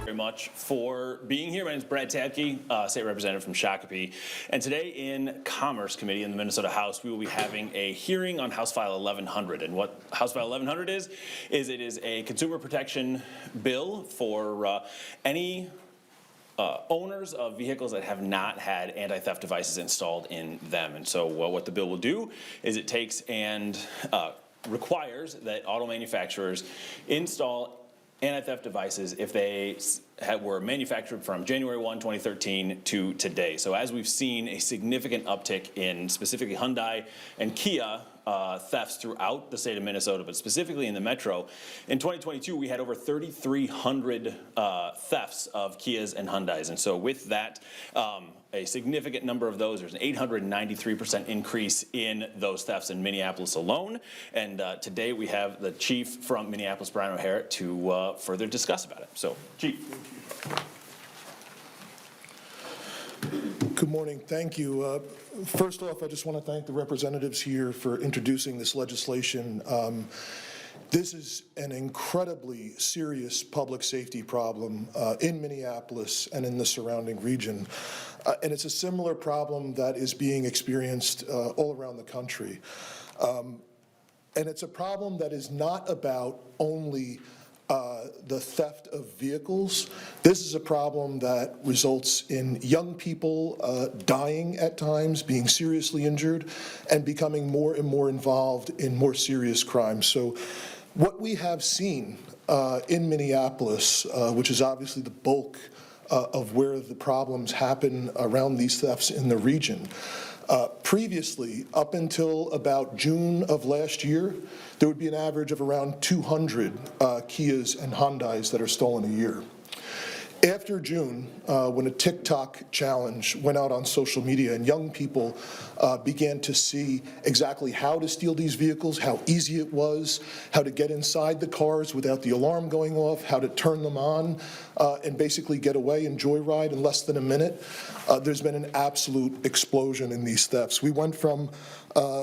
Very much for being here. My name is Brad Tabke, State Representative from Shakopee. And today in Commerce Committee in the Minnesota House, we will be having a hearing on House File 1100. And what House File 1100 is it is a consumer protection bill for any owners of vehicles that have not had anti-theft devices installed in them. And so what the bill will do is it takes and requires that auto manufacturers install anti-theft devices if they were manufactured from January 1, 2013 to today. So as we've seen a significant uptick in specifically Hyundai and Kia thefts throughout the state of Minnesota, but specifically in the metro. In 2022, we had over 3,300 thefts of Kias and Hyundais. And so with that, a significant number of those, there's an 893% increase in those thefts in Minneapolis alone. And today we have the chief from Minneapolis, Brian O'Hara, to further discuss about it. So, Chief. Good morning. Thank you. First off, I just want to thank the representatives here for introducing this legislation. This is an incredibly serious public safety problem in Minneapolis and in the surrounding region. And it's a similar problem that is being experienced all around the country. And it's a problem that is not about only the theft of vehicles. This is a problem that results in young people dying at times, being seriously injured, and becoming more and more involved in more serious crimes. So what we have seen in Minneapolis, which is obviously the bulk of where the problems happen around these thefts in the region, previously, up until about June of last year, there would be an average of around 200 Kias and Hyundais that are stolen a year. After June, when a TikTok challenge went out on social media and young people began to see exactly how to steal these vehicles, how easy it was, how to get inside the cars without the alarm going off, how to turn them on, and basically get away and joyride in less than a minute, there's been an absolute explosion in these thefts. We went from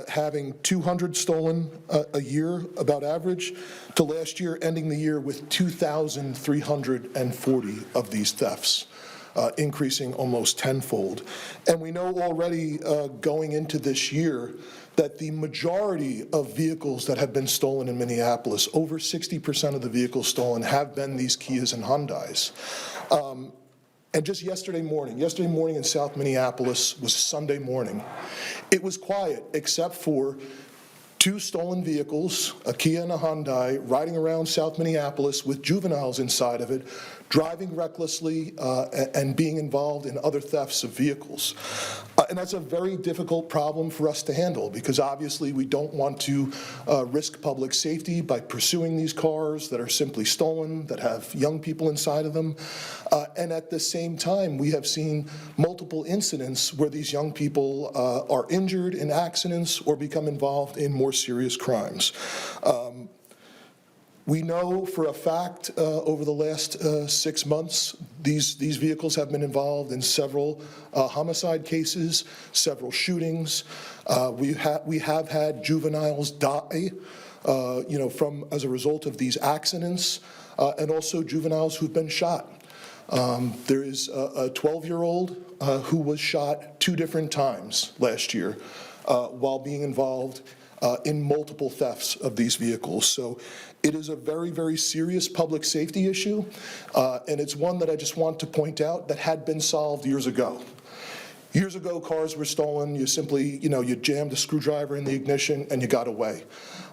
having 200 stolen a year, about average, to last year ending the year with 2,340 of these thefts, increasing almost tenfold. And we know already going into this year that the majority of vehicles that have been stolen in Minneapolis, over 60% of the vehicles stolen have been these Kias and Hyundais. And just yesterday morning in South Minneapolis was Sunday morning. It was quiet except for two stolen vehicles, a Kia and a Hyundai, riding around South Minneapolis with juveniles inside of it, driving recklessly and being involved in other thefts of vehicles. And that's a very difficult problem for us to handle because obviously we don't want to risk public safety by pursuing these cars that are simply stolen, that have young people inside of them. And at the same time, we have seen multiple incidents where these young people are injured in accidents or become involved in more serious crimes. We know for a fact over the last 6 months, these vehicles have been involved in several homicide cases, several shootings. We have had juveniles die, as a result of these accidents, and also juveniles who've been shot. There is a 12-year-old who was shot 2 different times last year while being involved in multiple thefts of these vehicles. So it is a very, very serious public safety issue, and it's one that I just want to point out that had been solved years ago. Years ago, cars were stolen. You simply, you jammed a screwdriver in the ignition and you got away.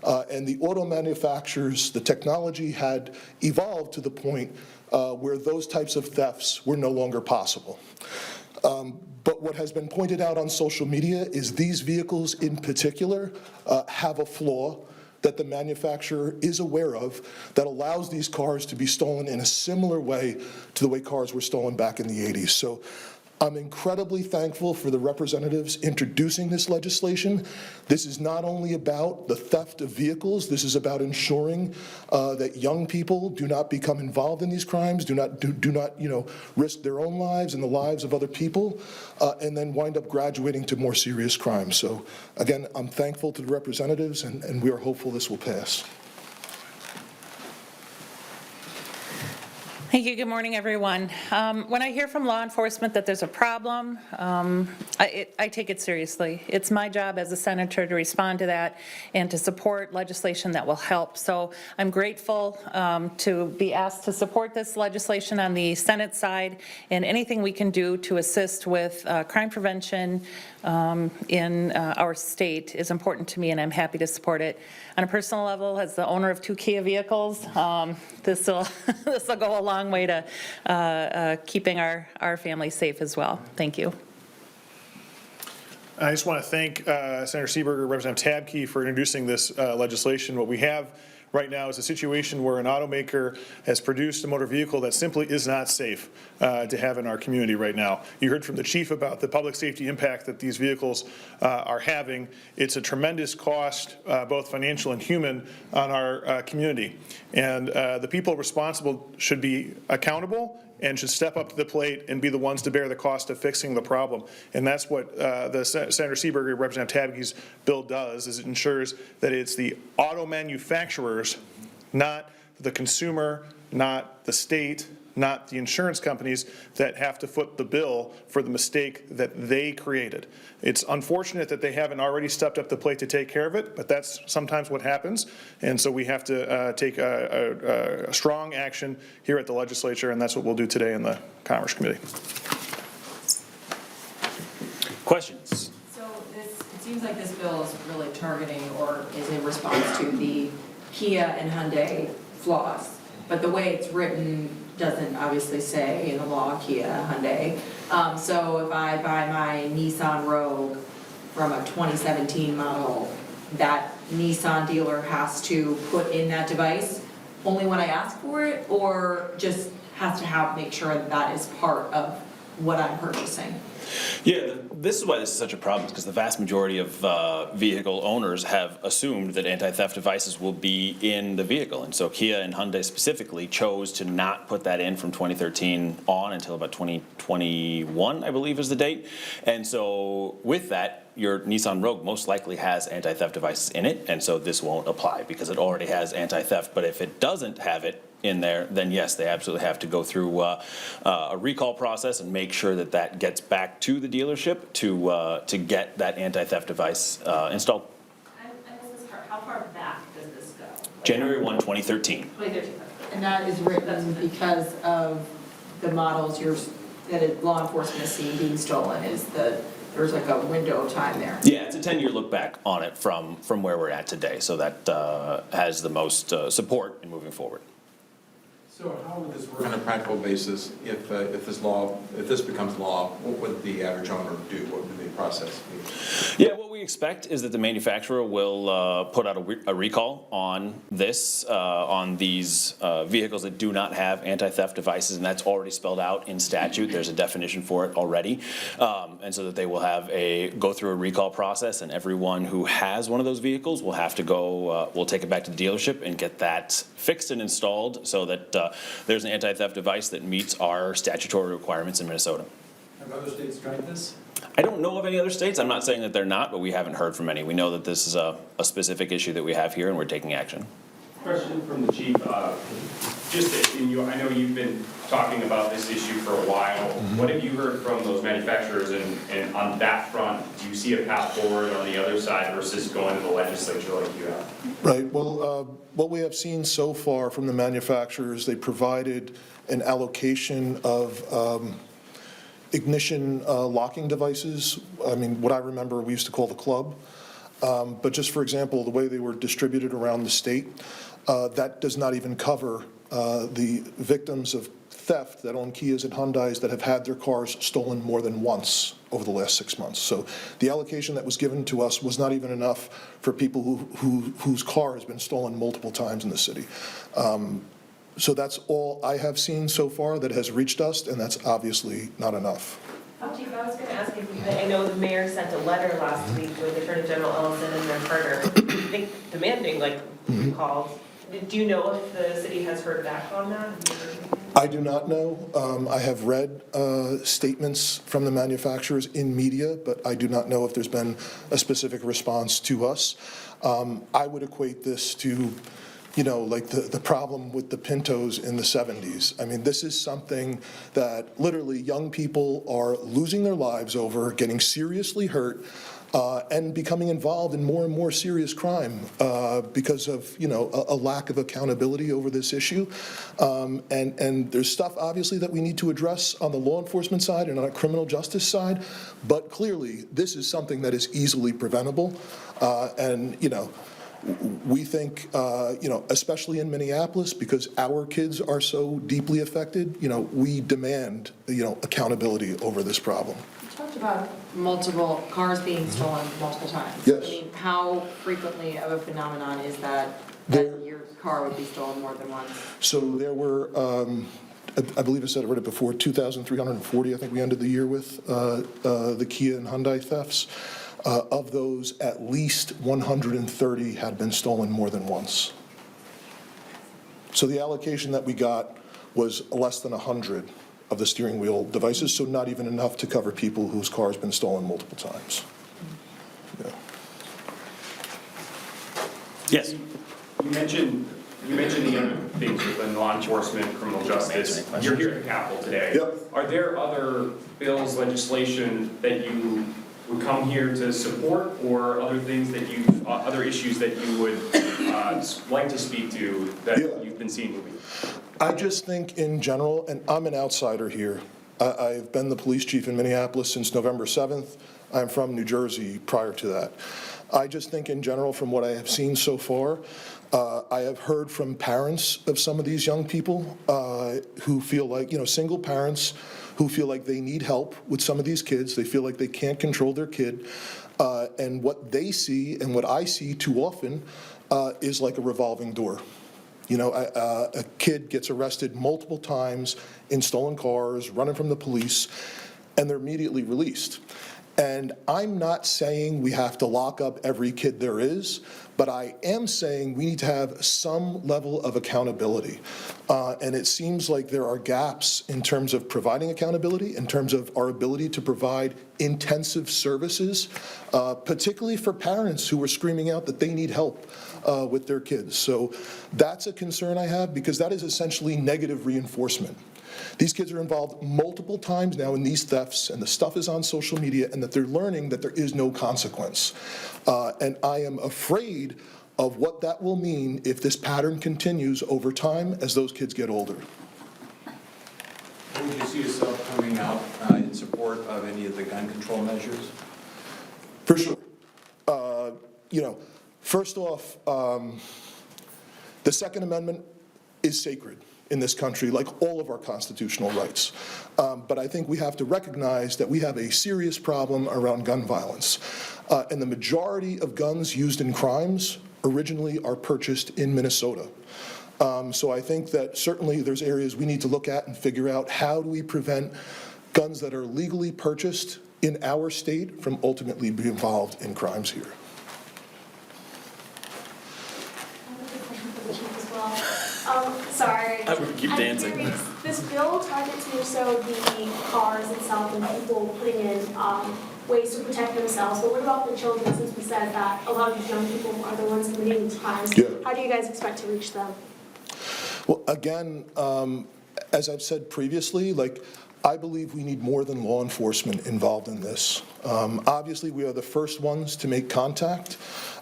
And the auto manufacturers, the technology had evolved to the point where those types of thefts were no longer possible. But what has been pointed out on social media is these vehicles in particular have a flaw that the manufacturer is aware of that allows these cars to be stolen in a similar way to the way cars were stolen back in the 80s. So I'm incredibly thankful for the representatives introducing this legislation. This is not only about the theft of vehicles, this is about ensuring that young people do not become involved in these crimes, do not risk their own lives and the lives of other people, and then wind up graduating to more serious crimes. So again, I'm thankful to the representatives, and we are hopeful this will pass. Thank you. Good morning, everyone. When I hear from law enforcement that there's a problem, I take it seriously. It's my job as a senator to respond to that and to support legislation that will help. So I'm grateful to be asked to support this legislation on the Senate side, and anything we can do to assist with crime prevention in our state is important to me, and I'm happy to support it. On a personal level, as the owner of 2 Kia vehicles, this will go a long way to keeping our family safe as well. Thank you. I just want to thank Senator Seeberger, Representative Tabke for introducing this legislation. What we have right now is a situation where an automaker has produced a motor vehicle that simply is not safe to have in our community right now. You heard from the chief about the public safety impact that these vehicles are having. It's a tremendous cost, both financial and human, on our community. And the people responsible should be accountable and should step up to the plate and be the ones to bear the cost of fixing the problem. And that's what the Senator Seeberger, Representative Tabke's bill does, is it ensures that it's the auto manufacturers, not the consumer, not the state, not the insurance companies, that have to foot the bill for the mistake that they created. It's unfortunate that they haven't already stepped up the plate to take care of it, but that's sometimes what happens. And so we have to take a strong action here at the legislature, and that's what we'll do today in the Commerce Committee. Questions? So it seems like this bill is really targeting or is in response to the Kia and Hyundai flaws. But the way it's written doesn't obviously say in the law Kia, Hyundai. So if I buy my Nissan Rogue from a 2017 model, that Nissan dealer has to put in that device only when I ask for it, or just has to make sure that that is part of what I'm purchasing? Yeah, this is why this is such a problem, because the vast majority of vehicle owners have assumed that anti-theft devices will be in the vehicle. And so Kia and Hyundai specifically chose to not put that in from 2013 on until about 2021, I believe is the date. And so with that, your Nissan Rogue most likely has anti-theft devices in it, and so this won't apply because it already has anti-theft. But if it doesn't have it in there, then yes, they absolutely have to go through a recall process and make sure that that gets back to the dealership to get that anti-theft device installed. I missed this part. How far back does this go? January 1, 2013. 2013. And that is written because of the models that law enforcement is seeing being stolen, there's like a window of time there. Yeah, it's a 10-year look back on it from where we're at today, so that has the most support in moving forward. So how would this work on a practical basis if this becomes law? What would the average owner do? What would the process be? Yeah, what we expect is that the manufacturer will put out a recall on this, on these vehicles that do not have anti-theft devices, and that's already spelled out in statute. There's a definition for it already, and so that they will go through a recall process, and everyone who has one of those vehicles will have to go, will take it back to the dealership and get that fixed and installed so that there's an anti-theft device that meets our statutory requirements in Minnesota. Have other states tried this? I don't know of any other states. I'm not saying that they're not, but we haven't heard from any. We know that this is a specific issue that we have here, and we're taking action. Question from the chief. I know you've been talking about this issue for a while. What have you heard from those manufacturers, and on that front, do you see a path forward on the other side versus going to the legislature like you have? Right. Well, what we have seen so far from the manufacturers, they provided an allocation of ignition locking devices. I mean, what I remember we used to call the club. But just for example, the way they were distributed around the state, that does not even cover the victims of theft that own Kias and Hyundais that have had their cars stolen more than once over the last 6 months. So the allocation that was given to us was not even enough for people whose car has been stolen multiple times in the city. So that's all I have seen so far that has reached us, and that's obviously not enough. Chief, I was going to ask if I know the mayor sent a letter last week with Attorney General Ellison and their partner, I think demanding recalls. Do you know if the city has heard back on that? I do not know. I have read statements from the manufacturers in media, but I do not know if there's been a specific response to us. I would equate this to, like the problem with the Pintos in the 70s. I mean, this is something that literally young people are losing their lives over, getting seriously hurt, and becoming involved in more and more serious crime because of, a lack of accountability over this issue. And there's stuff, obviously, that we need to address on the law enforcement side and on a criminal justice side, but clearly, this is something that is easily preventable. And we think, especially in Minneapolis, because our kids are so deeply affected, we demand, accountability over this problem. You talked about multiple cars being stolen multiple times. Yes. I mean, how frequently of a phenomenon is that your car would be stolen more than once? So there were, I believe I said I read it before, 2,340, I think we ended the year with, the Kia and Hyundai thefts. Of those, at least 130 had been stolen more than once. So the allocation that we got was less than 100 of the steering wheel devices, so not even enough to cover people whose car has been stolen multiple times. Yeah. Yes. You mentioned the other things within law enforcement, criminal justice. You're here at the Capitol today. Yep. Are there other bills, legislation that you would come here to support, or other things that other issues that you would like to speak to that you've been seeing moving? I just think in general, and I'm an outsider here, I've been the police chief in Minneapolis since November 7th. I'm from New Jersey prior to that. I just think in general, from what I have seen so far, I have heard from parents of some of these young people who feel like, single parents who feel like they need help with some of these kids. They feel like they can't control their kid. And what they see and what I see too often is like a revolving door. A kid gets arrested multiple times in stolen cars, running from the police, and they're immediately released. And I'm not saying we have to lock up every kid there is, but I am saying we need to have some level of accountability. And it seems like there are gaps in terms of providing accountability, in terms of our ability to provide intensive services, particularly for parents who are screaming out that they need help with their kids. So that's a concern I have, because that is essentially negative reinforcement. These kids are involved multiple times now in these thefts, and the stuff is on social media, and that they're learning that there is no consequence. And I am afraid of what that will mean if this pattern continues over time as those kids get older. Would you see yourself coming out in support of any of the gun control measures? For sure. First off, the Second Amendment is sacred in this country, like all of our constitutional rights. But I think we have to recognize that we have a serious problem around gun violence. And the majority of guns used in crimes originally are purchased in Minnesota. So I think that certainly there's areas we need to look at and figure out how do we prevent guns that are legally purchased in our state from ultimately being involved in crimes here. Sorry. I would keep dancing. I'm curious, this bill targets more so the cars itself and people putting in ways to protect themselves, but what about the children, since we said that a lot of these young people are the ones committing these crimes? Yeah. How do you guys expect to reach them? Well, again, as I've said previously, I believe we need more than law enforcement involved in this. Obviously, we are the first ones to make contact,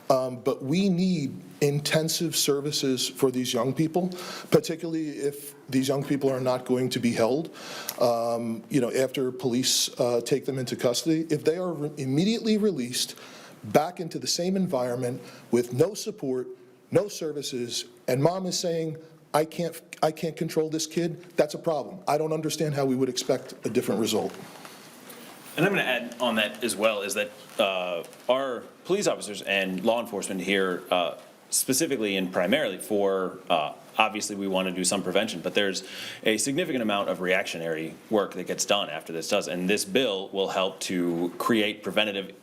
but we need intensive services for these young people, particularly if these young people are not going to be held, after police take them into custody. If they are immediately released back into the same environment with no support, no services, and mom is saying, I can't control this kid, that's a problem. I don't understand how we would expect a different result. And I'm going to add on that as well, is that our police officers and law enforcement here, specifically and primarily for, obviously we want to do some prevention, but there's a significant amount of reactionary work that gets done after this does. And this bill will help to create preventative,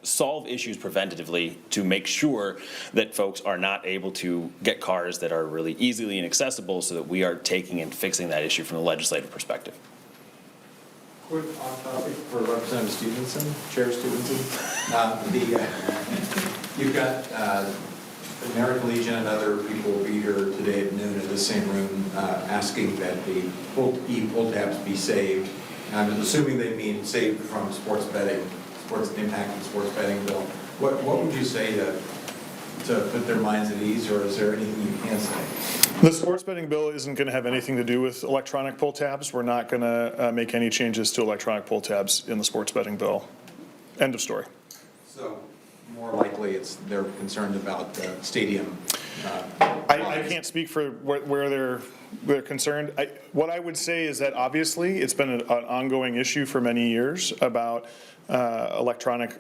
solve issues preventatively to make sure that folks are not able to get cars that are really easily inaccessible, so that we are taking and fixing that issue from the legislative perspective. Quick off topic for Representative Stevenson, Chair Stevenson. You've got the American Legion and other people will be here today at noon in the same room asking that the pull tabs be saved. And I'm assuming they mean saved from sports betting, impact of sports betting bill. What would you say to put their minds at ease, or is there anything you can say? The sports betting bill isn't going to have anything to do with electronic pull tabs. We're not going to make any changes to electronic pull tabs in the sports betting bill. End of story. So more likely they're concerned about the stadium. I can't speak for where they're concerned. What I would say is that obviously it's been an ongoing issue for many years about electronic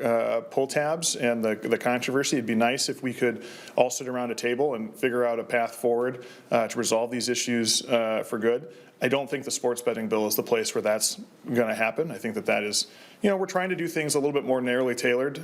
pull tabs and the controversy. It'd be nice if we could all sit around a table and figure out a path forward to resolve these issues for good. I don't think the sports betting bill is the place where that's going to happen. I think that is, we're trying to do things a little bit more narrowly tailored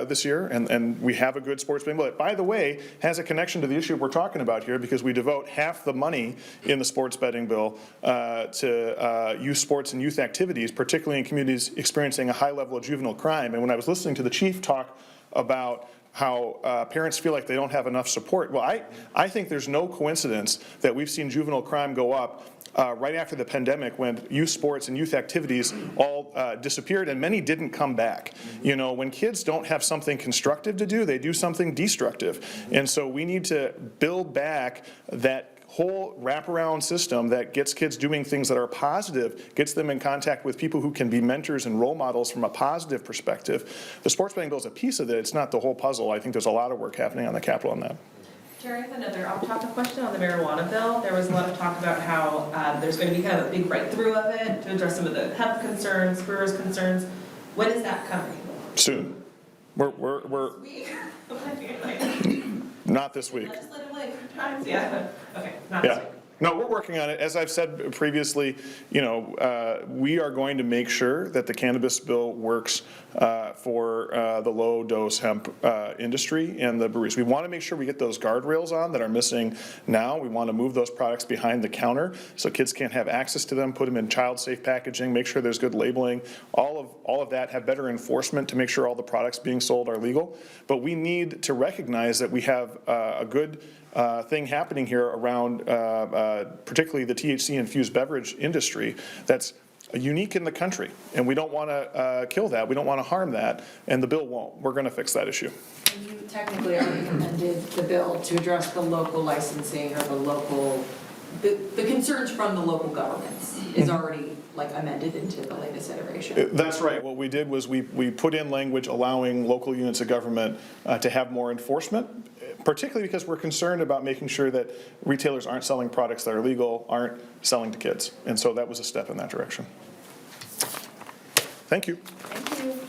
this year, and we have a good sports betting bill that, by the way, has a connection to the issue we're talking about here, because we devote half the money in the sports betting bill to youth sports and youth activities, particularly in communities experiencing a high level of juvenile crime. And when I was listening to the chief talk about how parents feel like they don't have enough support, well, I think there's no coincidence that we've seen juvenile crime go up right after the pandemic, when youth sports and youth activities all disappeared, and many didn't come back. When kids don't have something constructive to do, they do something destructive. And so we need to build back that whole wraparound system that gets kids doing things that are positive, gets them in contact with people who can be mentors and role models from a positive perspective. The sports betting bill is a piece of it. It's not the whole puzzle. I think there's a lot of work happening on the Capitol on that. Jerry, I have another off-topic question on the marijuana bill. There was a lot of talk about how there's going to be kind of a big breakthrough of it to address some of the hemp concerns, growers' concerns. When is that coming? Soon. We're not this week. Legislatively, times, yeah. Okay, not this Yeah. week. No, we're working on it. As I've said previously, we are going to make sure that the cannabis bill works for the low-dose hemp industry and the breweries. We want to make sure we get those guardrails on that are missing now. We want to move those products behind the counter so kids can't have access to them, put them in child-safe packaging, make sure there's good labeling, all of that, have better enforcement to make sure all the products being sold are legal. But we need to recognize that we have a good thing happening here around particularly the THC-infused beverage industry that's unique in the country, and we don't want to kill that. We don't want to harm that, and the bill won't. We're going to fix that issue. And you technically already amended the bill to address the local licensing or the concerns from the local governments is already amended into the latest iteration. That's right. What we did was we put in language allowing local units of government to have more enforcement, particularly because we're concerned about making sure that retailers aren't selling products that are legal, aren't selling to kids. And so that was a step in that direction. Thank you. Thank you.